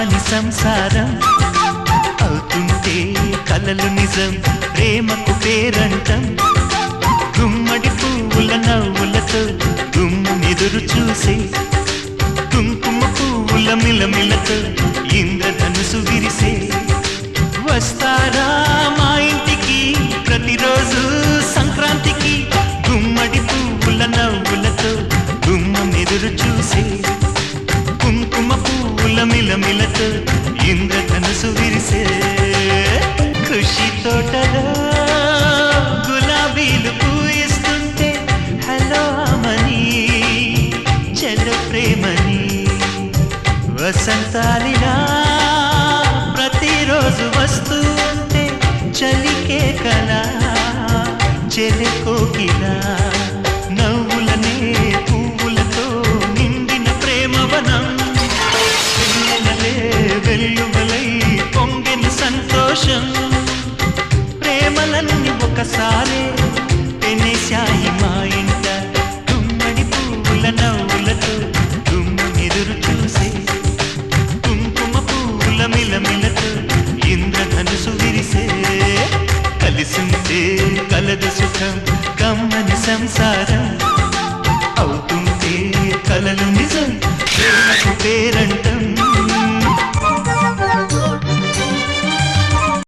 కమ్మని సంసారం అవుతుంటే కలలు నిజం ప్రేమకు పేరంటం గుమ్మడి పువ్వుల నవ్వులతో గుమ్మెదురు చూసే కుంకుమ పువ్వుల మిలమిలతో ఇంద్రధనుసు విరిసే వస్తారా మా ఇంటికి ప్రతిరోజు సంక్రాంతికి గుమ్మడి పువ్వుల నవ్వులతో గుమ్మెదురు చూసే కుంకుమ పువ్వుల మిలమిలతో ఇంద్రధనుసు విరిసే ఖుషి తోటలో గులాబీలు పూయిస్తుంటే హలో అమని చెల్ల ప్రేమని వసంతాలిలా ప్రతిరోజు వస్తూ ఉంటే చలికే కలా చెలి కోకిలా నవ్వులనే పువ్వులతో నిండిన ప్రేమవనం వెల్లువలై పొంగిన సంతోషం ప్రేమలన్నీ ఒకసారే పెనేశాయి మా ఇంట గుమ్మడి పువ్వుల నవ్వులతో గుమ్మెదురు చూసే కుంకుమ పువ్వుల మిలమిలతో ఇంద్రధనుసు విరిసే కలిసుంటే కలదు సుఖం కమ్మని సంసారం